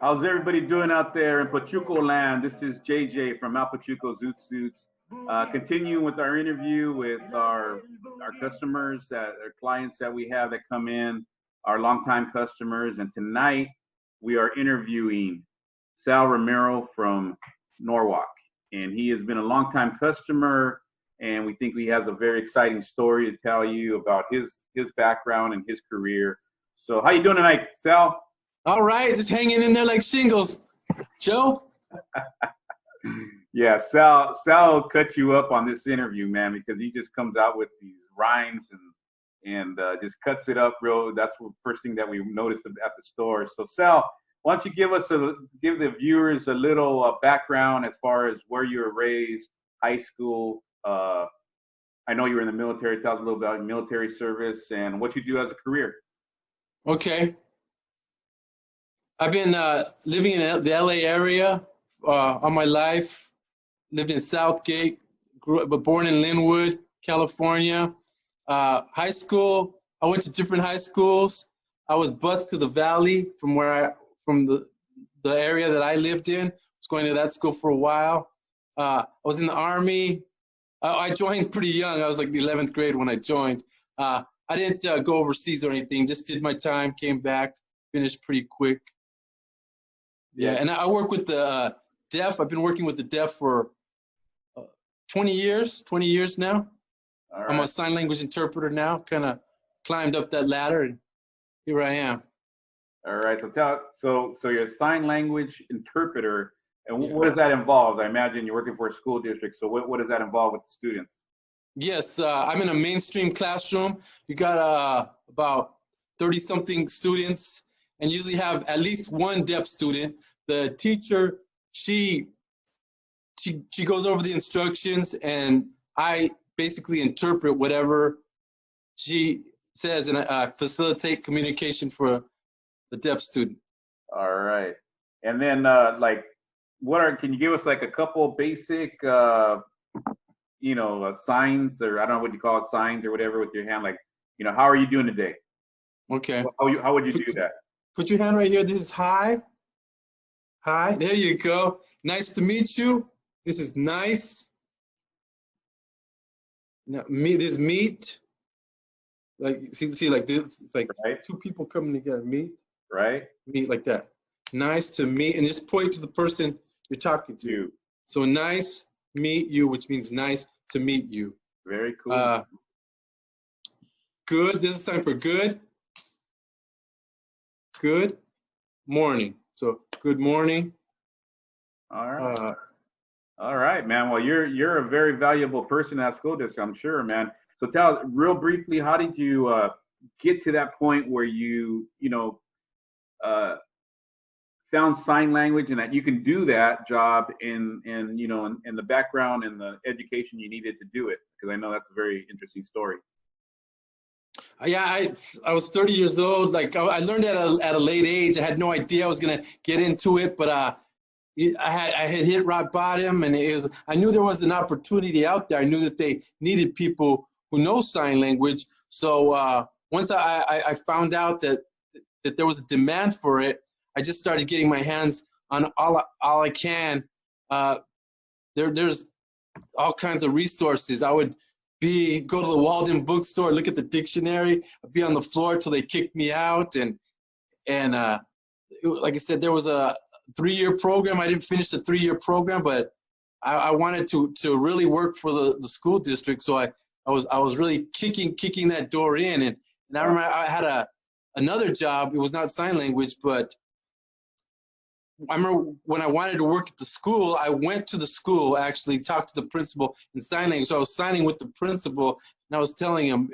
How's everybody doing out there in Pachuco land? This is JJ from Pachuco Zoot Suits. Continuing with our interview with our customers, our clients that we have that come in, our longtime customers. And tonight we are interviewing Sal Romero from Norwalk. And he has been a longtime customer, and we think he has a very exciting story to tell you about his background and his career. So how you doing tonight, Sal? All right, just hanging in there like shingles. Joe? Yeah, Sal will cut you up on this interview, man, because he just comes out with these rhymes and just cuts it up real. That's the first thing that we noticed at the store. So Sal, why don't you give the viewers a little background as far as where you were raised, high school. I know you were in the military. Tell us a little about your military service and what you do as a career. Okay. I've been living in the LA area all my life. Lived in Southgate, born in Linwood, California. High school, I went to different high schools. I was bused to the Valley from the area that I lived in. I was going to that school for a while. I was in the Army. I joined pretty young. I was like the 11th grade when I joined. I didn't go overseas or anything. Just did my time, came back, finished pretty quick. Yeah, and I work with the deaf. I've been working with the deaf for 20 years now. All right. I'm a sign language interpreter now, kind of climbed up that ladder, and here I am. All right, so you're a sign language interpreter, and what does that involve? I imagine you're working for a school district, so what does that involve with the students? Yes, I'm in a mainstream classroom. You got about 30-something students, and usually have at least one deaf student. The teacher, she goes over the instructions, and I basically interpret whatever she says and facilitate communication for the deaf student. All right, and then can you give us like a couple basic signs, or I don't know what you call it, signs or whatever with your hand, like, how are you doing today? Okay. How would you do that? Put your hand right here. This is hi. Hi. There you go. Nice to meet you. This is nice. Now, this is meet. Like, see, like this. It's like right. Two people coming together. Meet. Right. Meet like that. Nice to meet, and just point to the person you're talking to. You. So nice meet you, which means nice to meet you. Very cool. Good. This is time for good. Good morning. So good morning. All right. All right, man. Well, you're a very valuable person at school district, I'm sure, man. So tell us real briefly, how did you get to that point where you found sign language and that you can do that job in the background and the education you needed to do it? Because I know that's a very interesting story. Yeah, I was 30 years old. Like I learned at a late age. I had no idea I was gonna get into it, but I had hit rock bottom, and I knew there was an opportunity out there. I knew that they needed people who know sign language. So once I found out that there was a demand for it, I just started getting my hands on all I can. There's all kinds of resources. I would go to the Walden bookstore, look at the dictionary. I'd be on the floor till they kicked me out. And like I said, there was a 3-year program. I didn't finish the 3-year program, but I wanted to really work for the school district. So I was really kicking that door in. And I remember I had another job. It was not sign language, but I remember when I wanted to work at the school, I went to the school, actually talked to the principal in sign language. So I was signing with the principal, and I was telling him,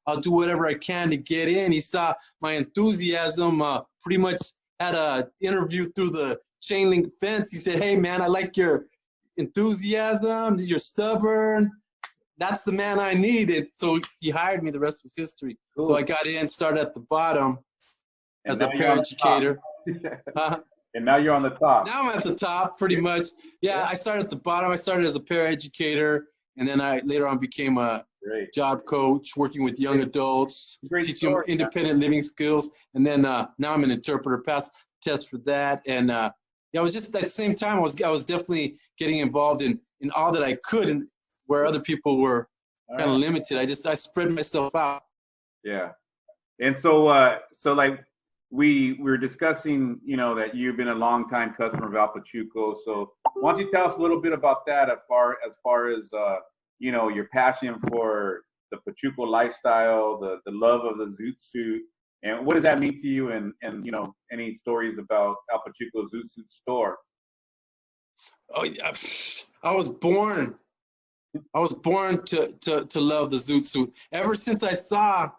I'll do whatever I can to get in. He saw my enthusiasm, pretty much had an interview through the chain link fence. He said, "Hey, man, I like your enthusiasm. You're stubborn. That's the man I needed." So he hired me. The rest was history. Cool. So I got in, started at the bottom as a para educator. And now you're on the top. Now I'm at the top, pretty much. Yeah, I started at the bottom. I started as a para educator, and then I later on became a job coach, working with young adults, teaching them independent living skills. And then now I'm an interpreter. Past test for that. And yeah, I was just at the same time, I was definitely getting involved in all that I could, and where other people were kind of limited. I spread myself out. Yeah. And so, so like we were discussing, you know, that you've been a long time customer of Pachuco. So why don't you tell us a little bit about that as far as, you know, your passion for the Pachuco lifestyle, the love of the Zoot Suit, and what does that mean to you? And you know, any stories about Pachuco Zoot Suit store? Oh yeah, I was born to love the Zoot Suit. Ever since I saw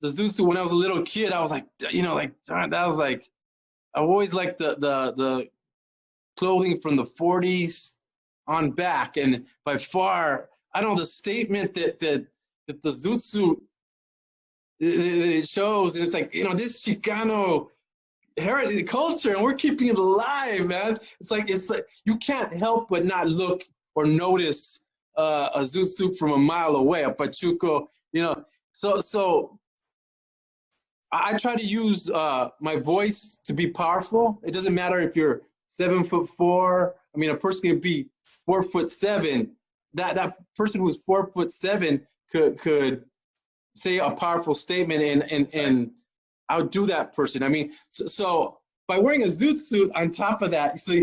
the Zoot Suit when I was a little kid, I was like, you know, like that was like, I always liked the clothing from the 40s on back, and by far, I don't know, the statement that the Zoot Suit it shows, and it's like, you know, this Chicano heritage culture, and we're keeping it alive, man. It's like you can't help but not look or notice a Zoot Suit from a mile away, a Pachuco, you know. So I try to use my voice to be powerful. It doesn't matter if you're 7'4". I mean, a person can be 4'7". That person who's 4'7" could say a powerful statement and outdo that person. I mean, so by wearing a Zoot Suit on top of that, so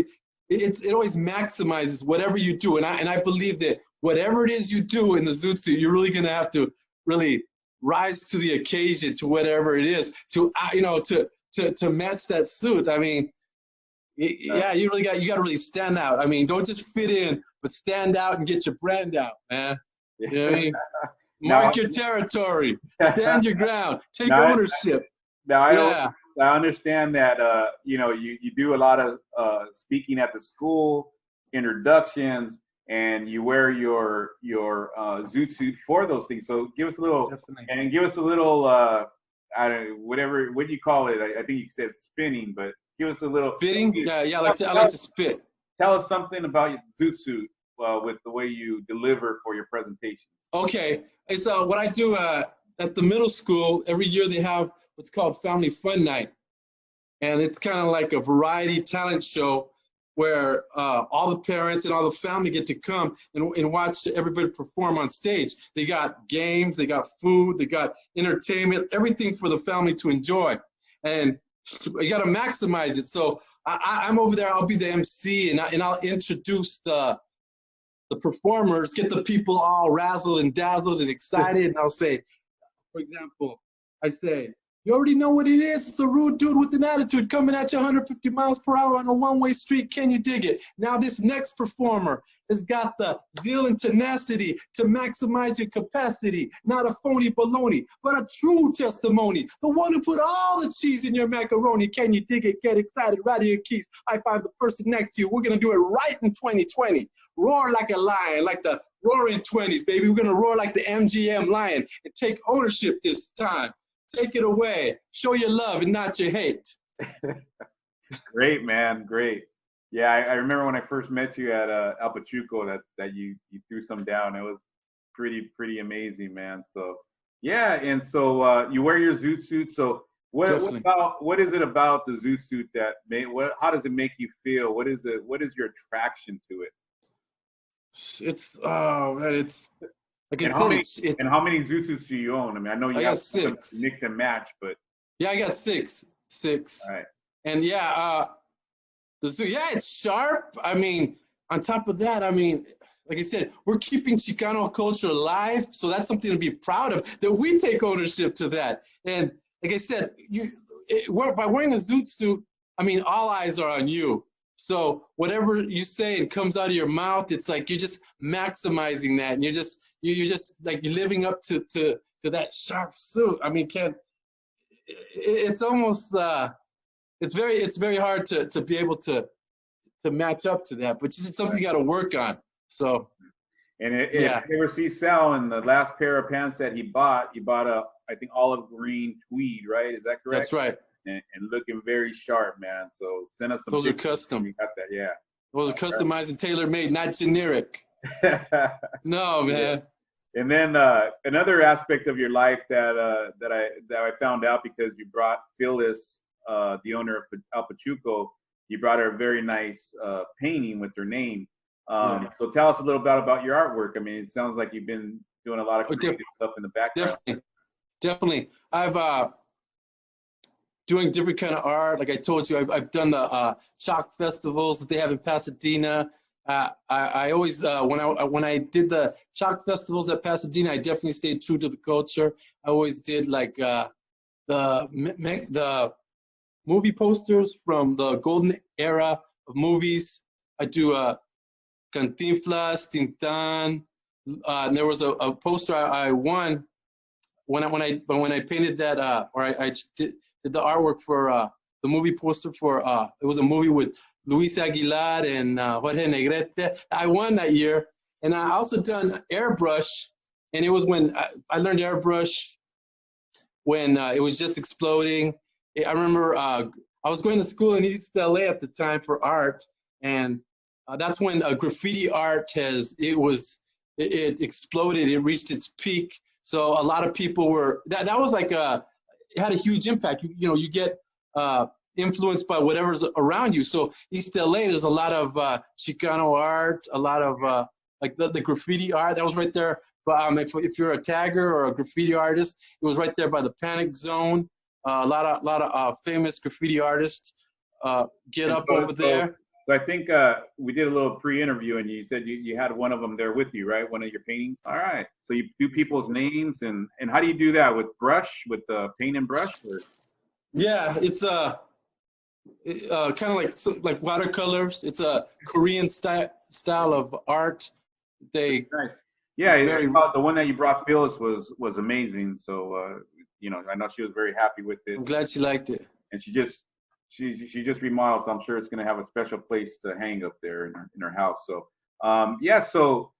it always maximizes whatever you do. And I believe that whatever it is you do in the Zoot Suit, you're really gonna have to really rise to the occasion, to whatever it is, to you know, to match that suit. I mean, yeah, you got to really stand out. I mean, don't just fit in, but stand out and get your brand out, man. You know what I mean? Mark your territory, stand your ground, take ownership. Now I understand that you know, you do a lot of speaking at the school, introductions, and you wear your Zoot Suit for those things. So give us a little, and give us a little, I don't know, whatever, what do you call it? I think you said spinning, but give us a little. Spitting? Yeah, I like to spit. Tell us something about your Zoot Suit with the way you deliver for your presentation. Okay, so what I do at the middle school, every year they have what's called Family Fun Night. And it's kind of like a variety talent show where all the parents and all the family get to come and watch everybody perform on stage. They got games, they got food, they got entertainment, everything for the family to enjoy. And you got to maximize it. So I'm over there, I'll be the MC, and I'll introduce the performers, get the people all razzled and dazzled and excited. And I'll say, for example, I say, you already know what it is. It's a rude dude with an attitude coming at you 150 miles per hour on a one-way street. Can you dig it? Now this next performer has got the zeal and tenacity to maximize your capacity. Not a phony baloney, but a true testimony. The one who put all the cheese in your macaroni. Can you dig it? Get excited. Rattle your keys. High five the person next to you. We're going to do it right in 2020. Roar like a lion, like the roaring 20s, baby. We're going to roar like the MGM lion and take ownership this time. Take it away. Show your love and not your hate. Great, man. Great. Yeah, I remember when I first met you at Pachuco that you threw some down. It was pretty amazing, man. So yeah, and so you wear your Zoot Suit. So what is it about the Zoot Suit that how does it make you feel? What is your attraction to it? It's like I said, and how many Zoot Suits do you own? I mean, I know you got 6 mix and match, but yeah, I got six. All right. And yeah, the Zoot, yeah, it's sharp. I mean, on top of that, I mean, like I said, we're keeping Chicano culture alive, so that's something to be proud of. That we take ownership to that. And like I said, by wearing a Zoot Suit, I mean, all eyes are on you. So whatever you say and comes out of your mouth, it's like you're just maximizing that, and you're just like you're living up to that sharp suit. I mean, it's almost it's very hard to be able to match up to that, but it's something you got to work on. So, and if you ever see Sal in the last pair of pants that he bought a, I think, olive green tweed, right? Is that correct? That's right. And looking very sharp, man. So send us some. Those are custom. You got that, yeah. Those are customized and tailor-made, not generic. No, man. And then another aspect of your life that I found out because you brought Phyllis the owner of El Pachuco, you brought her a very nice painting with her name. So tell us a little bit about your artwork. I mean, it sounds like you've been doing a lot of creative stuff in the background. Definitely. I've doing different kind of art. Like I told you, I've done the chalk festivals that they have in Pasadena. I always when I did the chalk festivals at Pasadena, I definitely stayed true to the culture. I always did like the movie posters from the golden era of movies. I do Cantinflas, Tintan. And there was a poster I won when I painted that or I did the artwork for the movie poster for it was a movie with Luis Aguilar and Jorge Negrete. I won that year, and I also done airbrush, and it was when I learned airbrush when it was just exploding. I remember I was going to school in East LA at the time for art, and that's when graffiti art it exploded. It reached its peak. So a lot of people were that was like it had a huge impact. You get influenced by whatever's around you. So East LA, there's a lot of chicano art, a lot of like the graffiti art that was right there. But if you're a tagger or a graffiti artist, it was right there by the Panic Zone. A lot of famous graffiti artists get up over there. So I think we did a little pre-interview, and you said you had one of them there with you, right? One of your paintings. All right. So you do people's names, and how do you do that? With brush, with paint and brush? Or? Yeah, it's kind of like watercolors. It's a Korean style of art. Nice. Yeah, the one that you brought, Phyllis, was amazing. So I know she was very happy with it. I'm glad she liked it. And she just remodeled, so I'm sure it's going to have a special place to hang up there in her house. So So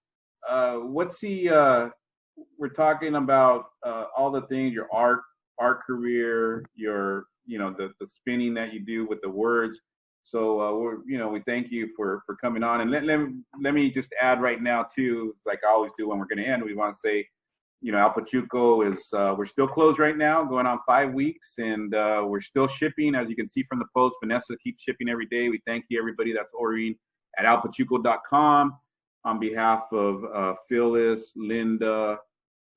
what's we're talking about all the things, your art career, your the spinning that you do with the words. So we thank you for coming on. And let me just add right now too, like I always do when we're going to end, we want to say, El Pachuco is we're still closed right now, going on 5 weeks, and we're still shipping. As you can see from the post, Vanessa keeps shipping every day. We thank you, everybody that's ordering at elpachuco.com. On behalf of Phyllis, Linda,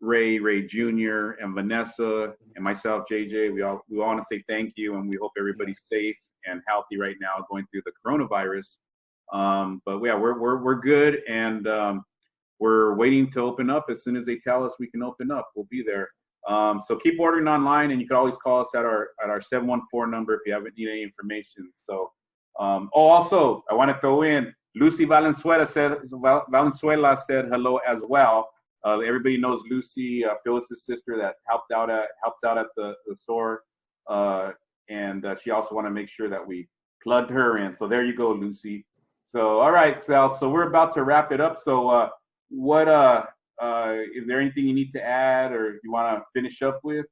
Ray Jr., and Vanessa, and myself, JJ, we all want to say thank you, and we hope everybody's safe and healthy right now going through the coronavirus. But yeah, we're good, and we're waiting to open up. As soon as they tell us we can open up, we'll be there. So keep ordering online, and you can always call us at our 714 number if you haven't need any information. So also I want to throw in Lucy Valenzuela said hello as well. Everybody knows Lucy, Phyllis's sister, that helps out at the store, and she also want to make sure that we plugged her in. So there you go, Lucy. So all right, Sal. So we're about to wrap it up. So what is there anything you need to add or you want to finish up with?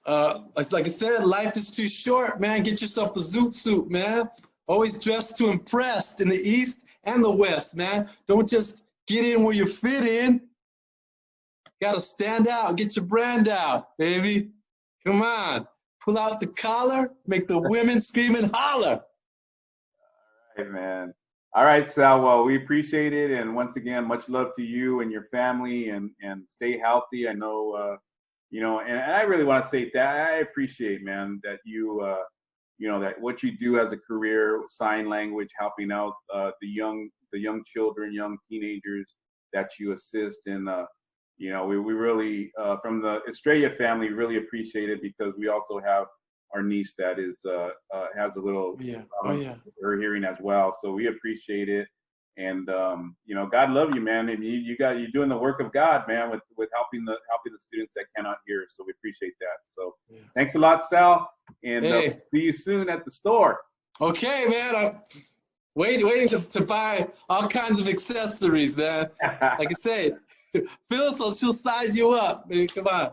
Like I said, life is too short, man. Get yourself a zoot suit, man. Always dress to impress in the East and the West, man. Don't just get in where you fit in. Gotta stand out, get your brand out, baby. Come on. Pull out the collar, make the women scream and holler. All right, man. All right, Sal. Well, we appreciate it. And once again, much love to you and your family, and stay healthy. I know, and I really want to say that I appreciate, man, that you, that what you do as a career, sign language, helping out the young children, young teenagers that you assist. And, we really, from the Estrella family, really appreciate it, because we also have our niece that is has a little her hearing as well, so we appreciate it. And God love you, man, and you're doing the work of God, man, with helping the students that cannot hear. So we appreciate that. So thanks a lot, Sal, and see you soon at the store. Okay, man. I'm waiting to buy all kinds of accessories, man. Like I said, Phyllis, she'll size you up, man. Come on.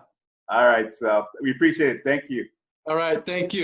All right, Sal. We appreciate it. Thank you. All right, thank you.